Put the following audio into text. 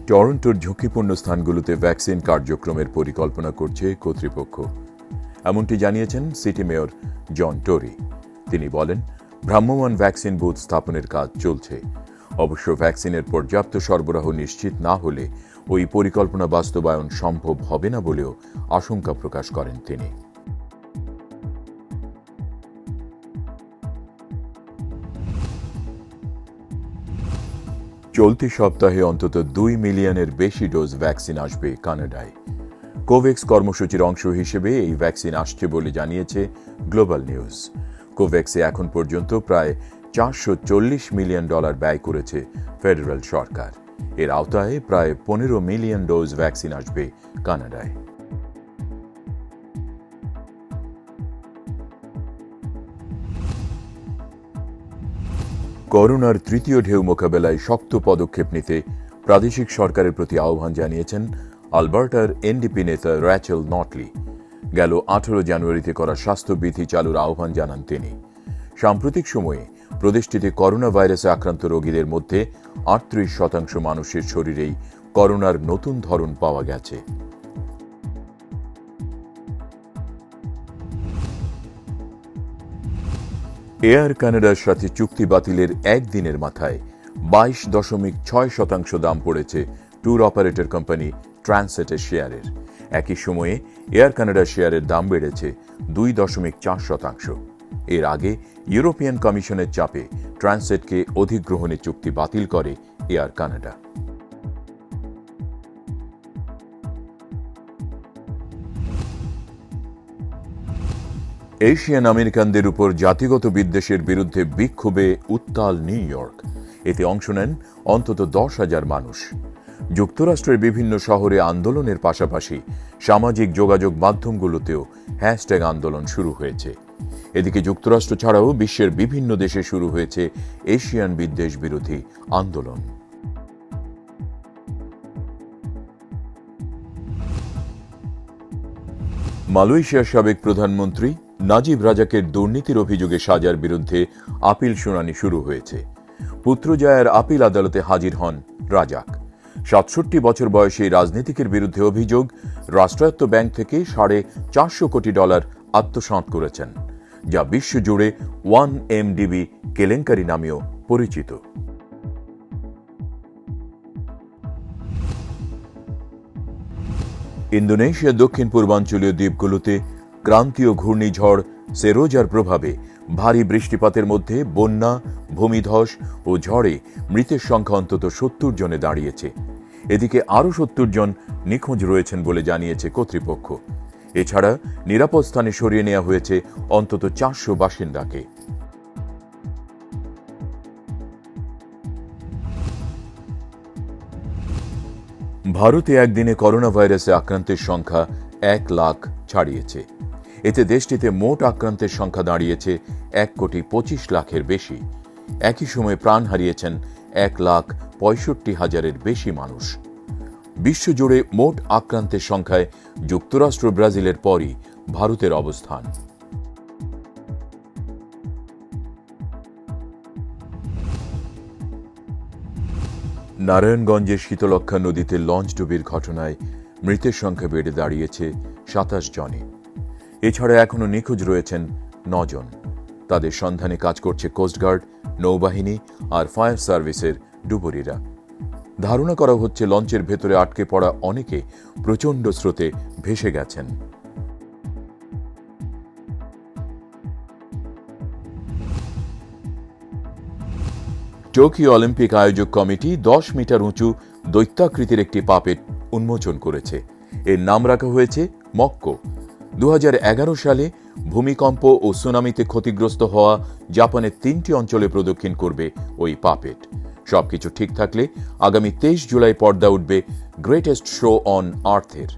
টরন্টোর ঝুঁকিপূর্ণ স্থানগুলোতে ভ্যাকসিন কার্যক্রমের পরিকল্পনা করছে কর্তৃপক্ষ, এমনটি জানিয়েছেন সিটি মেয়র জন টোরি। তিনি বলেন, ভ্রাম্যমাণ ভ্যাকসিন বুথ স্থাপনের কাজ চলছে। অবশ্য ভ্যাকসিনের পর্যাপ্ত সরবরাহ নিশ্চিত না হলে ওই পরিকল্পনা বাস্তবায়ন সম্ভব হবে না বলেও আশঙ্কা প্রকাশ করেন তিনি। চলতি সপ্তাহে অন্তত 2 মিলিয়নের বেশি ডোজ ভ্যাকসিন আসবে কানাডায়। কোভ্যাক্স কর্মসূচির অংশ হিসেবে এই ভ্যাকসিন আসছে বলে জানিয়েছে গ্লোবাল নিউজ। কোভ্যাক্সে এখন পর্যন্ত প্রায় $440 মিলিয়ন ব্যয় করেছে ফেডারেল সরকার। এর আওতায় প্রায় 15 মিলিয়ন ডোজ ভ্যাকসিন আসবে কানাডায়। করোনার তৃতীয় ঢেউ মোকাবেলায় শক্ত পদক্ষেপ নিতে প্রাদেশিক সরকারের প্রতি আহ্বান জানিয়েছেন আলবার্টার এনডিপি নেতা র্যাচেল নটলি। গেল 18 জানুয়ারিতে করা স্বাস্থ্যবিধি চালুর আহ্বান জানান তিনি। সাম্প্রতিক সময়ে প্রদেশটিতে করোনা ভাইরাসে আক্রান্ত রোগীদের মধ্যে 38% মানুষের শরীরেই করোনার নতুন ধরন পাওয়া গেছে। এয়ার কানাডার সাথে চুক্তি বাতিলের একদিনের মাথায় 22.6% দাম পড়েছে ট্যুর অপারেটর কোম্পানি ট্রান্সেটের শেয়ারের। একই সময়ে এয়ার কানাডার শেয়ারের দাম বেড়েছে 2.4%। এর আগে ইউরোপিয়ান কমিশনের চাপে ট্রান্সেটকে অধিগ্রহণের চুক্তি বাতিল করে এয়ার কানাডা। এশিয়ান আমেরিকানদের উপর জাতিগত বিদ্বেষের বিরুদ্ধে বিক্ষোভে উত্তাল নিউ ইয়র্ক। এতে অংশ নেন অন্তত 10,000 মানুষ। যুক্তরাষ্ট্রের বিভিন্ন শহরে আন্দোলনের পাশাপাশি সামাজিক যোগাযোগ মাধ্যমগুলোতেও হ্যাশট্যাগ আন্দোলন শুরু হয়েছে। এদিকে যুক্তরাষ্ট্র ছাড়াও বিশ্বের বিভিন্ন দেশে শুরু হয়েছে এশিয়ান বিদ্বেষ বিরোধী আন্দোলন। মালয়েশিয়ার সাবেক প্রধানমন্ত্রী নাজিব রাজাকের দুর্নীতির অভিযোগে সাজার বিরুদ্ধে আপিল শুনানি শুরু হয়েছে। পুত্রজায়ার আপিল আদালতে হাজির হন রাজাক। 67 বছর বয়সী রাজনীতিকের বিরুদ্ধে অভিযোগ, রাষ্ট্রায়ত্ত ব্যাংক থেকে $450 কোটি আত্মসাৎ করেছেন, যা বিশ্বজুড়ে 1MDB কেলেঙ্কারি নামেও পরিচিত। ইন্দোনেশিয়ার দক্ষিণ পূর্বাঞ্চলীয় দ্বীপগুলোতে ক্রান্তীয় ঘূর্ণিঝড় সেরোজার প্রভাবে ভারী বৃষ্টিপাতের মধ্যে বন্যা, ভূমিধস ও ঝড়ে মৃতের সংখ্যা অন্তত 70 জনে দাঁড়িয়েছে। এদিকে আরও 70 জন নিখোঁজ রয়েছেন বলে জানিয়েছে কর্তৃপক্ষ। এছাড়া নিরাপদ স্থানে সরিয়ে নেওয়া হয়েছে অন্তত 400 বাসিন্দাকে। ভারতে একদিনে করোনা ভাইরাসে আক্রান্তের সংখ্যা 1 লাখ ছাড়িয়েছে। এতে দেশটিতে মোট আক্রান্তের সংখ্যা দাঁড়িয়েছে 1,25,00,000-এর বেশি। একই সময়ে প্রাণ হারিয়েছেন 1,65,000-এর বেশি মানুষ। বিশ্বজুড়ে মোট আক্রান্তের সংখ্যায় যুক্তরাষ্ট্র, ব্রাজিলের পরই ভারতের অবস্থান। নারায়ণগঞ্জের শীতলক্ষ্যা নদীতে লঞ্চডুবির ঘটনায় মৃতের সংখ্যা বেড়ে দাঁড়িয়েছে 27 জনে। এছাড়া এখনও নিখোঁজ রয়েছেন 9 জন। তাদের সন্ধানে কাজ করছে কোস্টগার্ড, নৌবাহিনী আর ফায়ার সার্ভিসের ডুবুরিরা। ধারণা করা হচ্ছে লঞ্চের ভেতরে আটকে পড়া অনেকে প্রচণ্ড স্রোতে ভেসে গেছেন। টোকিও অলিম্পিক আয়োজক কমিটি 10 মিটার উঁচু দৈত্যাকৃতির একটি পাপেট উন্মোচন করেছে। এর নাম রাখা হয়েছে মক্কো। 2011 সালে ভূমিকম্প ও সুনামিতে ক্ষতিগ্রস্ত হওয়া জাপানের 3টি অঞ্চলে প্রদক্ষিণ করবে ওই পাপেট। সবকিছু ঠিক থাকলে আগামী 23 জুলাই পর্দা উঠবে গ্রেটেস্ট শো অন আর্থের।